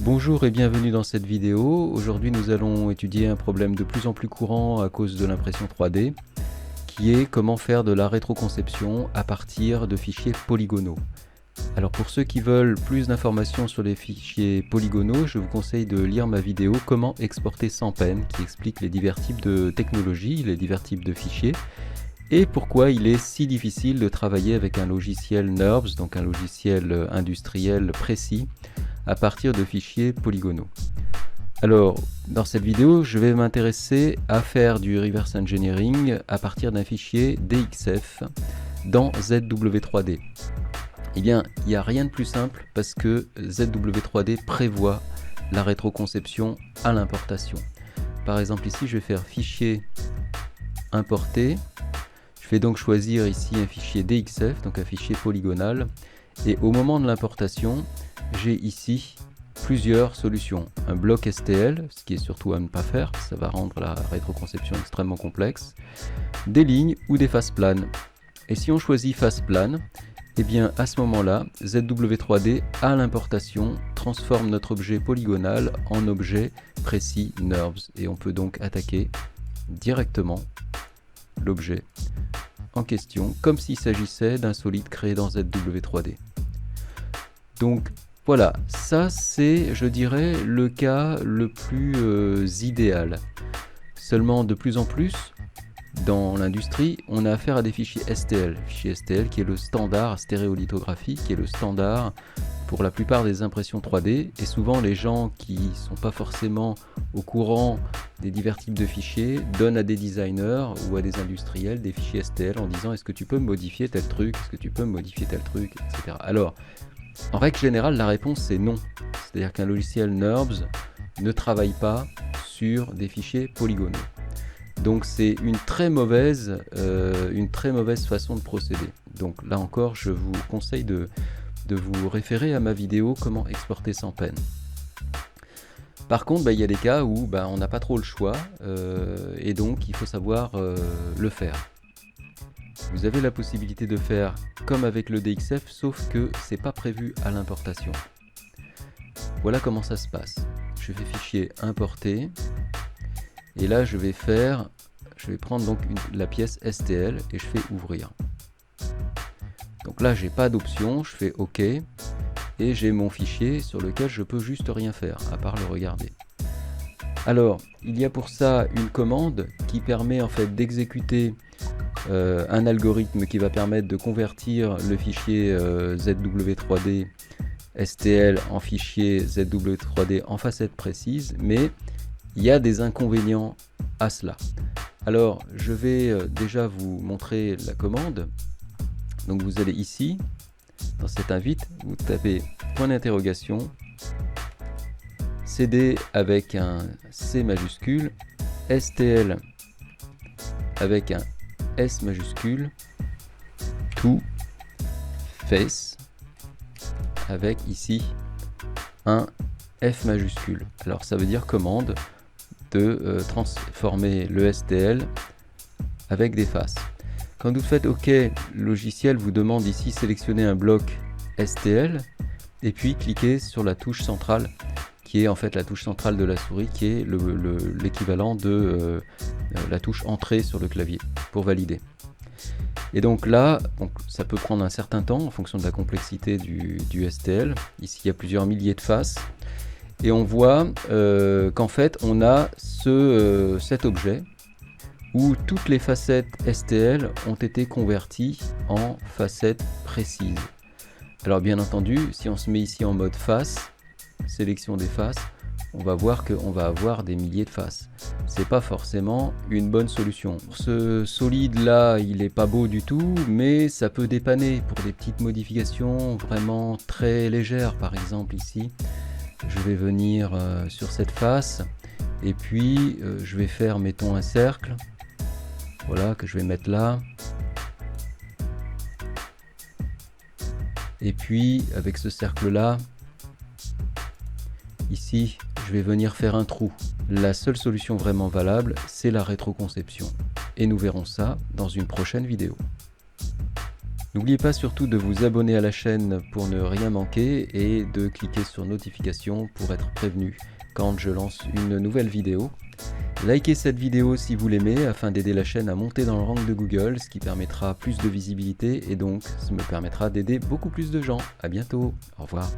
Bonjour et bienvenue dans cette vidéo. Aujourd'hui nous allons étudier un problème de plus en plus courant à cause de l'impression 3D, qui est comment faire de la rétroconception à partir de fichiers polygonaux. Alors pour ceux qui veulent plus d'informations sur les fichiers polygonaux, je vous conseille de lire ma vidéo Comment exporter sans peine, qui explique les divers types de technologies, les divers types de fichiers, et pourquoi il est si difficile de travailler avec un logiciel NURBS, donc un logiciel industriel précis, à partir de fichiers polygonaux. Alors, dans cette vidéo, je vais m'intéresser à faire du reverse engineering à partir d'un fichier DXF dans ZW3D. Eh bien, il n'y a rien de plus simple parce que ZW3D prévoit la rétroconception à l'importation. Par exemple, ici, je vais faire fichier importer. Je vais donc choisir ici un fichier DXF, donc un fichier polygonal. Et au moment de l'importation, j'ai ici plusieurs solutions. Un bloc STL, ce qui est surtout à ne pas faire, ça va rendre la rétroconception extrêmement complexe. Des lignes ou des faces planes. Et si on choisit face plane, eh bien à ce moment-là, ZW3D à l'importation transforme notre objet polygonal en objet précis NURBS. Et on peut donc attaquer directement l'objet en question, comme s'il s'agissait d'un solide créé dans ZW3D. Donc voilà, ça c'est, je dirais, le cas le plus idéal. Seulement de plus en plus, dans l'industrie, on a affaire à des fichiers STL. Fichier STL qui est le standard stéréolithographie, qui est le standard pour la plupart des impressions 3D. Et souvent les gens qui ne sont pas forcément au courant des divers types de fichiers donnent à des designers ou à des industriels des fichiers STL en disant est-ce que tu peux modifier tel truc, est-ce que tu peux modifier tel truc, etc. Alors, en règle générale, la réponse c'est non. C'est-à-dire qu'un logiciel NURBS ne travaille pas sur des fichiers polygonaux. Donc c'est une très mauvaise façon de procéder. Donc là encore, je vous conseille de vous référer à ma vidéo Comment exporter sans peine. Par contre, il y a des cas où on n'a pas trop le choix et donc il faut savoir le faire. Vous avez la possibilité de faire comme avec le DXF, sauf que c'est pas prévu à l'importation. Voilà comment ça se passe. Je fais fichier importer et là je vais prendre donc la pièce STL et je fais ouvrir. Donc là j'ai pas d'option, je fais OK et j'ai mon fichier sur lequel je peux juste rien faire à part le regarder. Alors il y a pour ça une commande qui permet en fait d'exécuter un algorithme qui va permettre de convertir le fichier ZW3D STL en fichier ZW3D en facette précise, mais il y a des inconvénients à cela. Alors je vais déjà vous montrer la commande. Donc vous allez ici dans cette invite, vous tapez point d'interrogation CD avec un C majuscule, STL avec un S majuscule, to face avec ici un F majuscule. Alors ça veut dire commande de transformer le STL avec des faces. Quand vous faites OK, le logiciel vous demande ici sélectionner un bloc STL et puis cliquez sur la touche centrale qui est en fait la touche centrale de la souris qui est l'équivalent de la touche entrée sur le clavier pour valider. Et donc là, ça peut prendre un certain temps en fonction de la complexité du STL. Ici, il y a plusieurs milliers de faces. Et on voit qu'en fait, on a cet objet où toutes les facettes STL ont été converties en facettes précises. Alors bien entendu, si on se met ici en mode face, sélection des faces, on va voir qu'on va avoir des milliers de faces. C'est pas forcément une bonne solution. Ce solide là, il est pas beau du tout, mais ça peut dépanner pour des petites modifications vraiment très légères. Par exemple ici, je vais venir sur cette face et puis je vais faire, mettons, un cercle. Voilà, que je vais mettre là. Et puis avec ce cercle là, ici, je vais venir faire un trou. La seule solution vraiment valable, c'est la rétroconception. Et nous verrons ça dans une prochaine vidéo. N'oubliez pas surtout de vous abonner à la chaîne pour ne rien manquer et de cliquer sur notification pour être prévenu quand je lance une nouvelle vidéo. Likez cette vidéo si vous l'aimez afin d'aider la chaîne à monter dans le rank de Google, ce qui permettra plus de visibilité et donc ça me permettra d'aider beaucoup plus de gens. À bientôt, au revoir.